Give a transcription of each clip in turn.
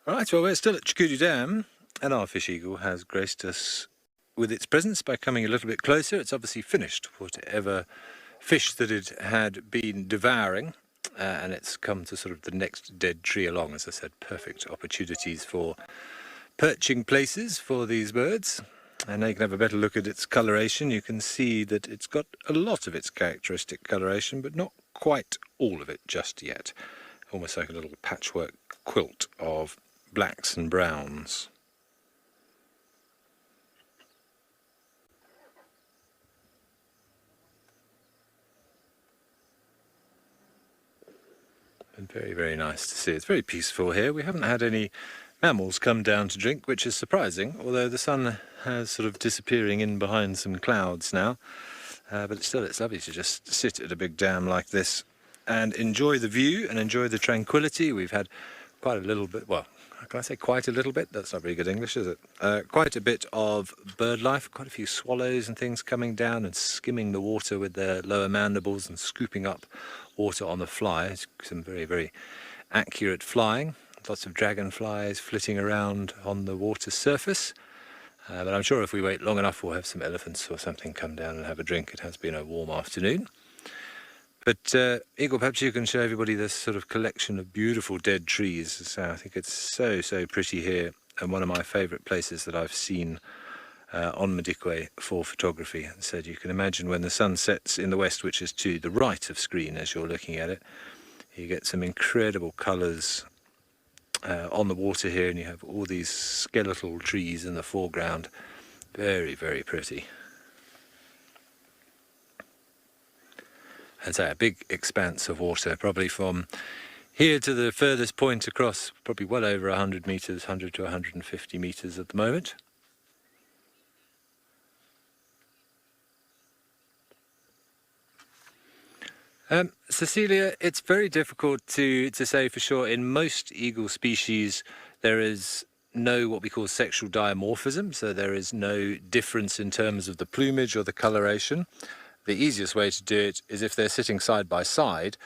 Right, well, we're still at Chukudu Dam, and our fish eagle has graced us with its presence by coming a little bit closer. It's obviously finished whatever fish that it had been devouring, and it's come to sort of the next dead tree along. As I said, perfect opportunities for perching places for these birds. And now you can have a better look at its coloration. You can see that it's got a lot of its characteristic coloration, but not quite all of it just yet. Almost like a little patchwork quilt of blacks and browns. And very, very nice to see. It's very peaceful here. We haven't had any mammals come down to drink, which is surprising, although the sun has sort of disappearing in behind some clouds now. But still, it's lovely to just sit at a big dam like this and enjoy the view and enjoy the tranquility. We've had quite a little bit, well, can I say quite a little bit? That's not very good English, is it? Quite a bit of bird life, quite a few swallows and things coming down and skimming the water with their lower mandibles and scooping up water on the fly. Some very, very accurate flying. Lots of dragonflies flitting around on the water surface. But I'm sure if we wait long enough, we'll have some elephants or something come down and have a drink. It has been a warm afternoon. But Eagle, perhaps you can show everybody this sort of collection of beautiful dead trees. So I think it's so, so pretty here, and one of my favourite places that I've seen on Madikwe for photography. And so you can imagine when the sun sets in the west, which is to the right of screen as you're looking at it, you get some incredible colours on the water here, and you have all these skeletal trees in the foreground. Very, very pretty. And so a big expanse of water, probably from here to the furthest point across, probably well over 100 metres, 100 to 150 metres at the moment. Cecilia, it's very difficult to say for sure. In most eagle species, there is no what we call sexual dimorphism, so there is no difference in terms of the plumage or the coloration. The easiest way to do it is if they're sitting side by side,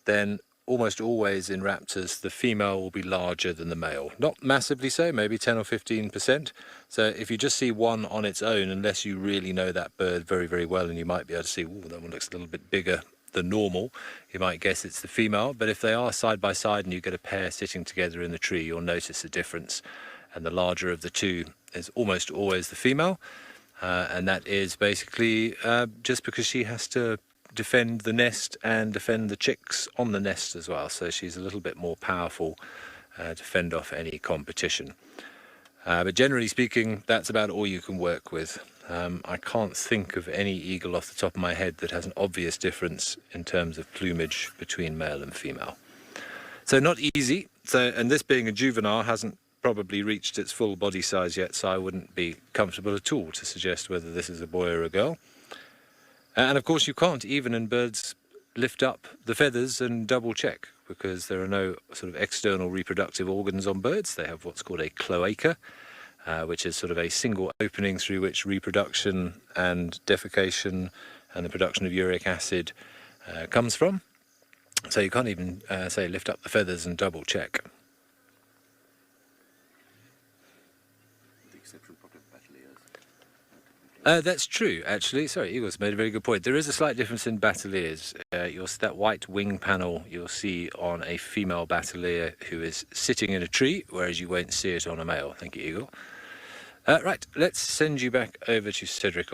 then almost always in raptors the female will be larger than the male. Not massively so, maybe 10 or 15%. So if you just see one on its own, unless you really know that bird very, very well, and you might be able to see, oh, that one looks a little bit bigger than normal, you might guess it's the female. But if they are side by side and you get a pair sitting together in the tree, you'll notice a difference. And the larger of the two is almost always the female. And that is basically just because she has to defend the nest and defend the chicks on the nest as well. So she's a little bit more powerful to fend off any competition. But generally speaking, that's about all you can work with. I can't think of any eagle off the top of my head that has an obvious difference in terms of plumage between male and female. So not easy. So, and this being a juvenile hasn't probably reached its full body size yet, so I wouldn't be comfortable at all to suggest whether this is a boy or a girl. And of course you can't, even in birds, lift up the feathers and double check, because there are no sort of external reproductive organs on birds. They have what's called a cloaca, which is sort of a single opening through which reproduction and defecation and the production of uric acid comes from. So you can't even say lift up the feathers and double check. That's true, actually. Sorry, Eagle's made a very good point. There is a slight difference in battaliers. That white wing panel you'll see on a female battalier who is sitting in a tree, whereas you won't see it on a male. Thank you, Eagle. Right, let's send you back over to Cedric